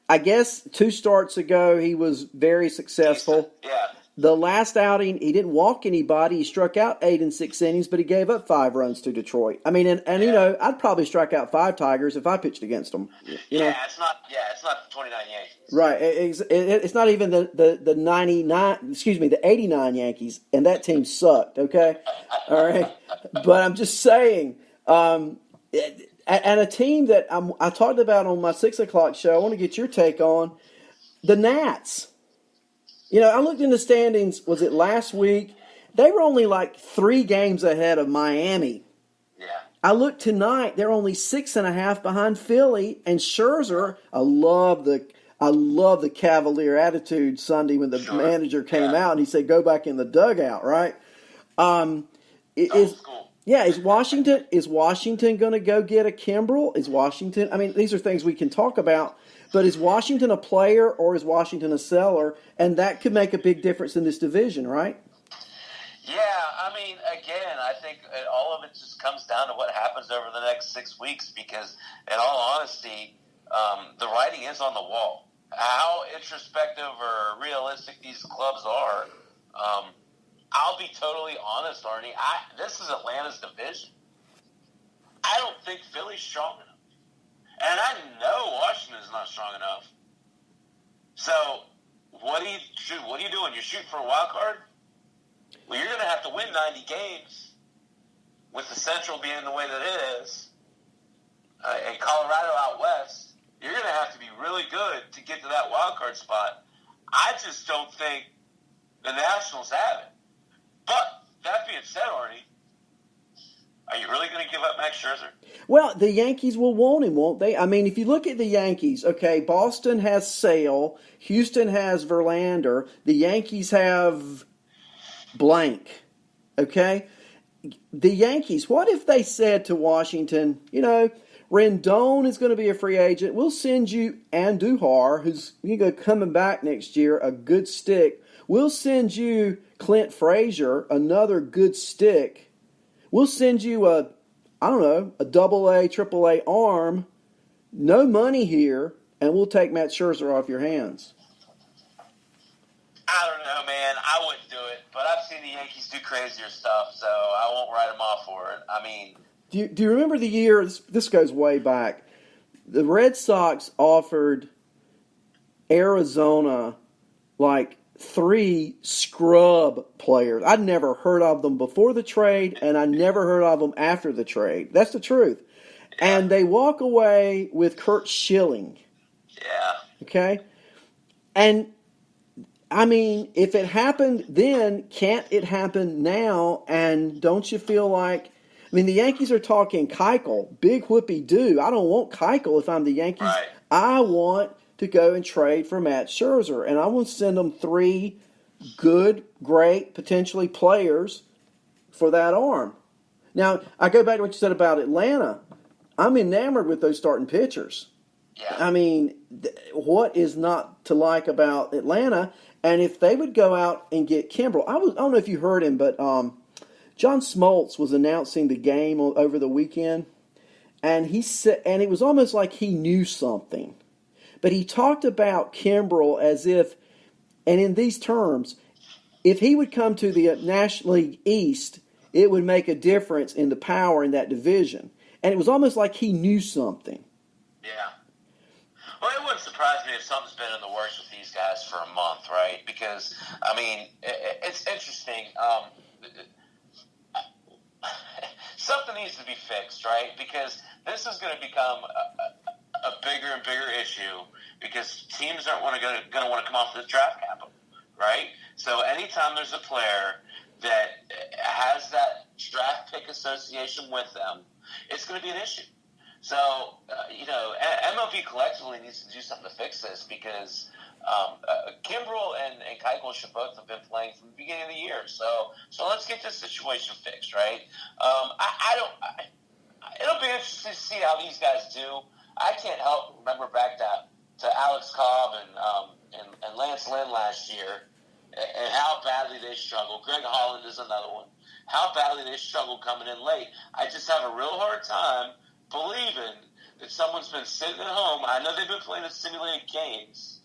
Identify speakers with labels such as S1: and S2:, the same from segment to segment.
S1: I guess 2 starts ago he was very
S2: Decent.
S1: successful.
S2: Yeah.
S1: The last outing, he didn't walk anybody. He struck out 8 and 6 innings, but he gave up 5 runs to Detroit. I mean, and
S2: Yeah.
S1: I'd probably strike out 5 Tigers if I pitched against them.
S2: Yeah, it's not. Yeah, it's not the 29 Yankees.
S1: Right. It's not even the 99. Excuse me, the 89 Yankees, and that team sucked. Okay, all right. But I'm just saying, and a team that I talked about on my 6 o'clock show. I want to get your take on the Nats. I looked in the standings, was it last week? They were only like 3 games ahead of Miami.
S2: Yeah.
S1: I looked tonight, they're only 6.5 behind Philly and Scherzer. I love the cavalier attitude Sunday when the manager came out and he said, go back in the dugout, right? Is Washington going to go get a Kimbrel? Is Washington, I mean, these are things we can talk about. But is Washington a player or is Washington a seller? And that could make a big difference in this division, right?
S2: Yeah, I mean, again, I think all of it just comes down to what happens over the next 6 weeks because, in all honesty, the writing is on the wall. How introspective or realistic these clubs are, I'll be totally honest, Arnie. This is Atlanta's division. I don't think Philly's strong enough. And I know Washington is not strong enough. So, what are you doing? You're shooting for a wild card? Well, you're going to have to win 90 games with the Central being the way that it is, and Colorado out west. You're going to have to be really good to get to that wild card spot. I just don't think the Nationals have it. But, that being said, Arnie, are you really going to give up Max Scherzer?
S1: Well, the Yankees will want him, won't they? I mean, if you look at the Yankees, okay, Boston has Sale, Houston has Verlander, the Yankees have blank, okay? The Yankees, what if they said to Washington, Rendon is going to be a free agent. We'll send you Andujar, who's coming back next year, a good stick. We'll send you Clint Frazier, another good stick. We'll send you a AA, AAA arm, no money here, and we'll take Matt Scherzer off your hands.
S2: I don't know, man. I wouldn't do it, but I've seen the Yankees do crazier stuff, so I won't write them off for it. I mean,
S1: do you remember the year? This goes way back. The Red Sox offered Arizona like 3 scrub players. I'd never heard of them before the trade, and I never heard of them after the trade. That's the truth. And they walk away with Kurt Schilling.
S2: Yeah.
S1: Okay? And, I mean, if it happened then, can't it happen now? And don't you feel like, I mean, the Yankees are talking Keuchel, big whoopee-doo. I don't want Keuchel if I'm the Yankees.
S2: Right.
S1: I want to go and trade for Matt Scherzer. And I want to send them 3 good, great, potentially players for that arm. Now, I go back to what you said about Atlanta. I'm enamored with those starting pitchers.
S2: Yeah.
S1: I mean, what is not to like about Atlanta? And if they would go out and get Kimbrel, I don't know if you heard him, but John Smoltz was announcing the game over the weekend, and he said, and it was almost like he knew something. But he talked about Kimbrel as if, and in these terms, if he would come to the National League East, it would make a difference in the power in that division. And it was almost like he knew something.
S2: Yeah. Well, it wouldn't surprise me if something's been in the works with these guys for a month, right? Because, I mean, it's interesting. Something needs to be fixed, right? Because this is going to become a bigger and bigger issue because teams aren't going to want to come off the draft capital, right? So anytime there's a player that has that draft pick association with them, it's going to be an issue. So, MLB collectively needs to do something to fix this because Kimbrel and Keuchel should both have been playing from the beginning of the year. So let's get this situation fixed, right? It'll be interesting to see how these guys do. I can't help remember back to Alex Cobb and Lance Lynn last year and how badly they struggled. Greg Holland is another one. How badly they struggled coming in late. I just have a real hard time believing that someone's been sitting at home. I know they've been playing simulated games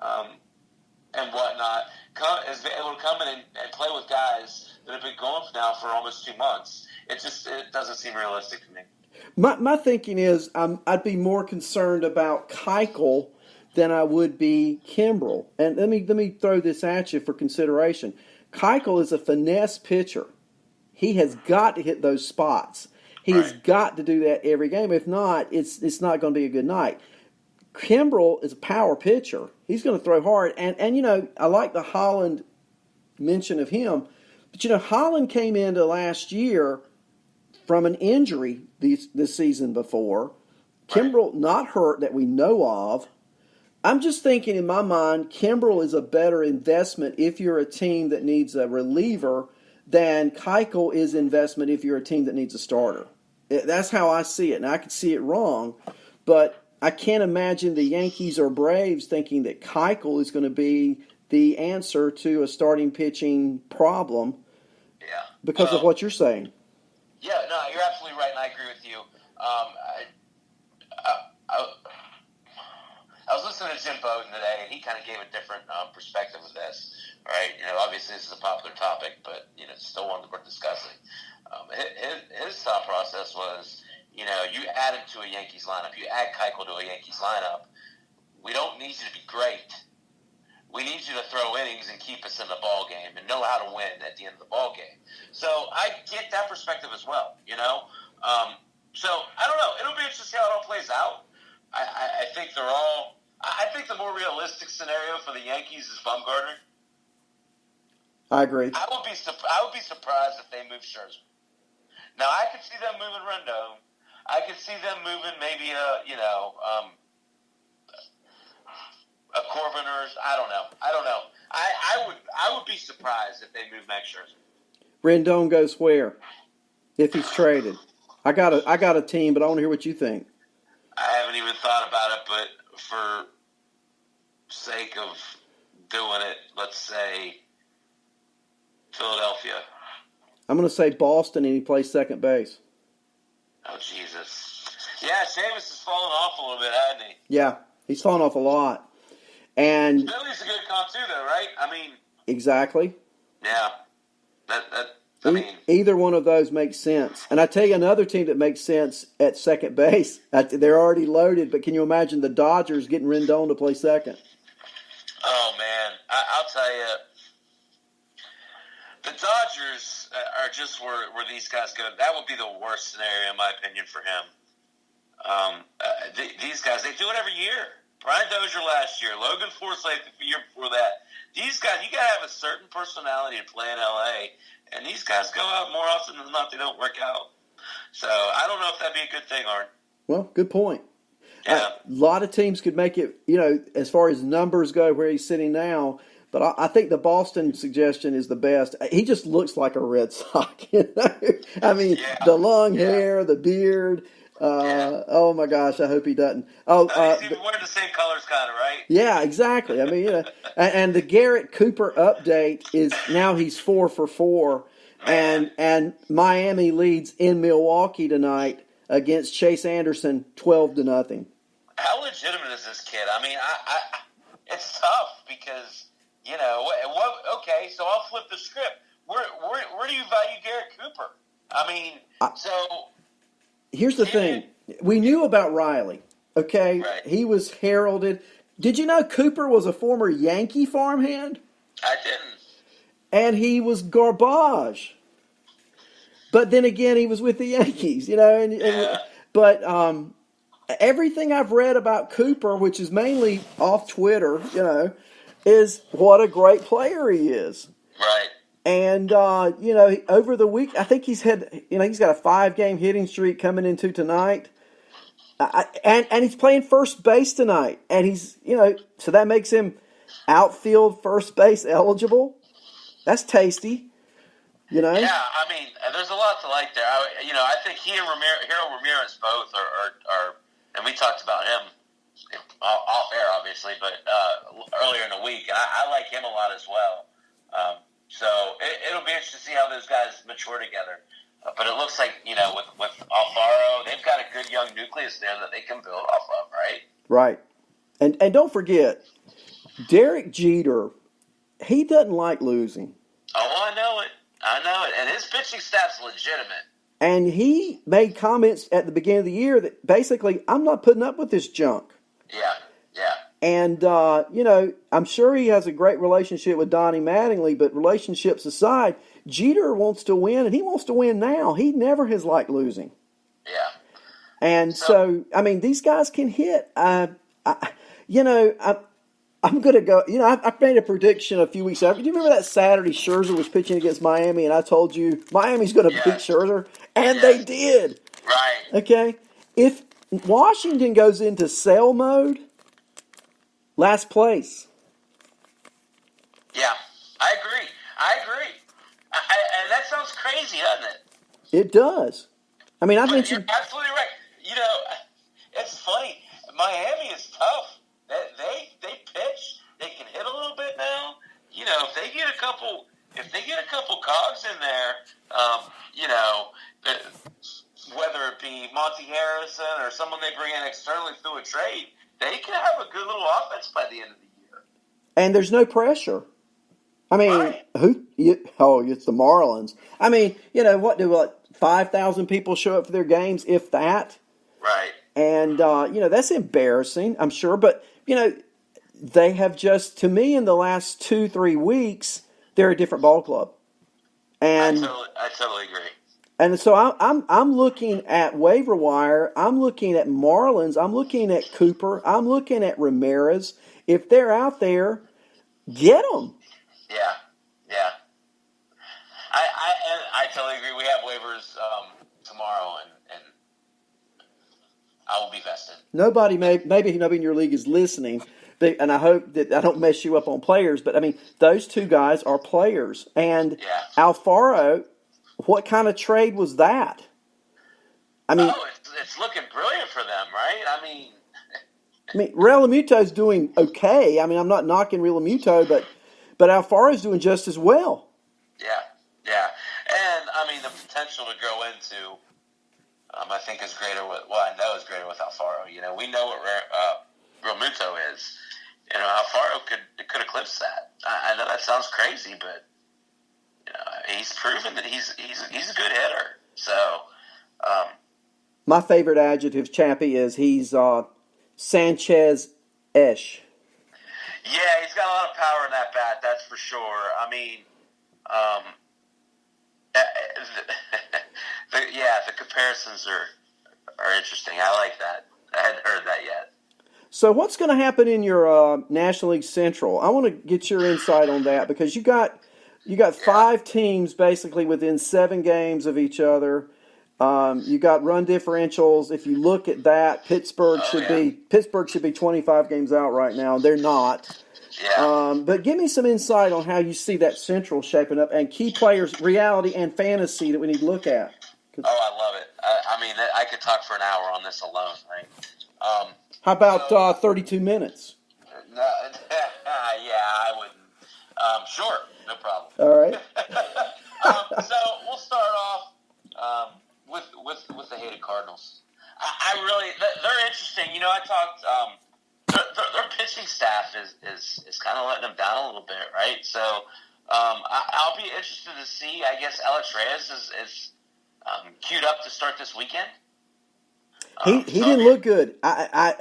S2: and whatnot. Has been able to come in and play with guys that have been going now for almost 2 months. It doesn't seem realistic to me.
S1: My thinking is I'd be more concerned about Keuchel than I would be Kimbrel. And let me throw this at you for consideration. Keuchel is a finesse pitcher. He has got to hit those spots. He has got to do that every game. If not, it's not going to be a good night. Kimbrel is a power pitcher. He's going to throw hard. And I like the Holland mention of him. But, Holland came into last year from an injury this season before. Kimbrel not hurt that we know of. I'm just thinking in my mind, Kimbrel is a better investment if you're a team that needs a reliever than Keuchel is investment if you're a team that needs a starter. That's how I see it. And I could see it wrong, but I can't imagine the Yankees or Braves thinking that Keuchel is going to be the answer to a starting pitching problem because of what you're saying.
S2: Yeah, no, you're absolutely right, and I agree with you. I was listening to Jim Bowden today, and he kind of gave a different perspective of this, right? Obviously this is a popular topic, but, it's still one that we're discussing. His thought process was, you add him to a Yankees lineup. You add Keuchel to a Yankees lineup. We don't need you to be great. We need you to throw innings and keep us in the ball game and know how to win at the end of the ball game. So I get that perspective as well, So I don't know. It'll be interesting to see how it all plays out. I think I think the more realistic scenario for the Yankees is Bumgarner.
S1: I agree.
S2: I would be surprised if they move Scherzer. Now I could see them moving Rendon. I could see them moving maybe a Corbin or I don't know. I would be surprised if they move Max Scherzer.
S1: Rendon goes where if he's traded? I got a team, but I want to hear what you think.
S2: I haven't even thought about it, but for sake of doing it, let's say Philadelphia.
S1: I'm going to say Boston, and he plays second base.
S2: Oh, Jesus. Yeah, Seamus has fallen off a little bit, hasn't he?
S1: Yeah, he's fallen off a lot. And
S2: Philly's a good comp too, though, right? I mean,
S1: exactly.
S2: Yeah.
S1: Either one of those makes sense. And I tell you another team that makes sense at second base. They're already loaded, but can you imagine the Dodgers getting Rendon to play second?
S2: Oh, man. I'll tell you, the Dodgers are just where these guys go. That would be the worst scenario, in my opinion, for him. These guys, they do it every year. Brian Dozier last year, Logan Forsythe the year before that. These guys, you got to have a certain personality to play in L.A., and these guys go out more often than not. They don't work out. So I don't know if that'd be a good thing, Art.
S1: Well, good point.
S2: Yeah.
S1: A lot of teams could make it, as far as numbers go, where he's sitting now. But I think the Boston suggestion is the best. He just looks like a Red Sox. I mean, the long hair, the beard. Oh, my gosh, I hope he doesn't.
S2: He's even wearing the same colors, kind of, right?
S1: Yeah, exactly. I mean, and the Garrett Cooper update is now he's 4 for 4. And Miami leads in Milwaukee tonight against Chase Anderson 12-0.
S2: How legitimate is this kid? I mean, it's tough because, okay, so I'll flip the script. Where do you value Garrett Cooper? I mean,
S1: here's the thing. We knew about Riley, okay?
S2: Right.
S1: He was heralded. Did you know Cooper was a former Yankee farmhand?
S2: I didn't.
S1: And he was garbage. But then again, he was with the Yankees, But everything I've read about Cooper, which is mainly off Twitter, is what a great player he is.
S2: Right.
S1: And, over the week, I think he's got a 5-game hitting streak coming into tonight. And he's playing first base tonight. And he's, so that makes him outfield first base eligible. That's tasty,
S2: Yeah, I mean, there's a lot to like there. I think he and Harold Ramirez both are, and we talked about him off air, obviously, but earlier in the week. And I like him a lot as well. So it'll be interesting to see how those guys mature together. But it looks like, with Alfaro, they've got a good young nucleus there that they can build off of, right?
S1: Right. And don't forget, Derek Jeter, he doesn't like losing.
S2: Oh, I know it. And his pitching staff's legitimate.
S1: And he made comments at the beginning of the year that basically, I'm not putting up with this junk.
S2: Yeah.
S1: And, I'm sure he has a great relationship with Donnie Mattingly, but relationships aside, Jeter wants to win, and he wants to win now. He never has liked losing.
S2: Yeah.
S1: And so these guys can hit. I'm going to go. I made a prediction a few weeks after. Do you remember that Saturday Scherzer was pitching against Miami, and I told you Miami's going to beat Scherzer, and they did.
S2: Right.
S1: Okay. If Washington goes into sell mode, last place.
S2: Yeah, I agree. And that sounds crazy, doesn't it?
S1: It does. I mentioned.
S2: You're absolutely right. It's funny. Miami is tough. They pitch. They can hit a little bit now. If they get a couple cogs in there, whether it be Monte Harrison or someone they bring in externally through a trade, they can have a good little offense by the end of the year.
S1: And there's no pressure.
S2: Right.
S1: It's the Marlins. What do 5,000 people show up for their games, if that?
S2: Right.
S1: And, that's embarrassing, I'm sure. But, they have just, to me, in the last 2-3 weeks, they're a different ball club. And
S2: I totally agree.
S1: And so I'm looking at waiver wire. I'm looking at Marlins. I'm looking at Cooper. I'm looking at Ramirez. If they're out there, get them.
S2: Yeah. I totally agree. We have waivers tomorrow, and I will be vested.
S1: Maybe nobody in your league is listening, and I hope that I don't mess you up on players. But those two guys are players, and Alfaro. What kind of trade was that?
S2: It's looking brilliant for them, right?
S1: Realmuto's doing okay. I'm not knocking Realmuto, but Alfaro's doing just as well.
S2: Yeah. And, the potential to grow into, I think is greater I know is greater with Alfaro. We know what Realmuto is. Alfaro could eclipse that. I know that sounds crazy, but he's proven that he's a good hitter. So,
S1: my favorite adjective, Chappy, is he's Sanchez-ish.
S2: Yeah, he's got a lot of power in that bat. That's for sure. The comparisons are interesting. I like that. I hadn't heard that yet.
S1: So what's going to happen in your National League Central? I want to get your insight on that because you got 5 teams basically within 7 games of each other. You got run differentials. If you look at that, Pittsburgh should be 25 games out right now. They're not.
S2: Yeah.
S1: But give me some insight on how you see that Central shaping up and key players, reality and fantasy that we need to look at.
S2: I love it. I could talk for an hour on this alone, right?
S1: How about 32 minutes?
S2: No, I wouldn't. Sure, no problem.
S1: All right.
S2: So we'll start off with the hated Cardinals. They're interesting. I talked. Their pitching staff is kind of letting them down a little bit, right? So I'll be interested to see. I guess Alex Reyes is queued up to start this weekend.
S1: He didn't look good.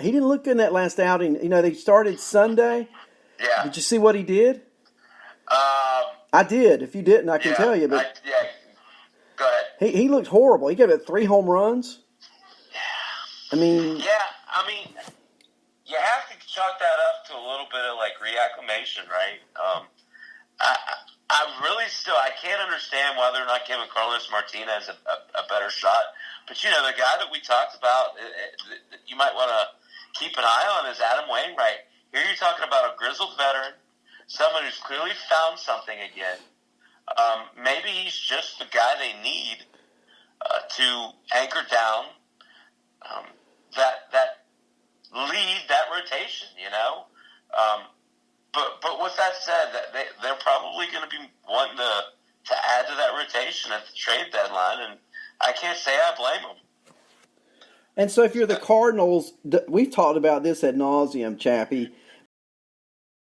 S1: He didn't look good in that last outing. They started Sunday.
S2: Yeah.
S1: Did you see what he did? I did. If you didn't, I can tell you. But
S2: go ahead.
S1: He looked horrible. He gave it 3 home runs.
S2: Yeah. You have to chalk that up to a little bit of reacclimation, right? I can't understand why they're not giving Carlos Martinez a better shot. But the guy that we talked about, you might want to keep an eye on is Adam Wainwright. Here you're talking about a grizzled veteran, someone who's clearly found something again. Maybe he's just the guy they need to anchor down that lead, that rotation. But with that said, they're probably going to be wanting to add to that rotation at the trade deadline, and I can't say I blame them.
S1: And so if you're the Cardinals, we've talked about this ad nauseum, Chappie.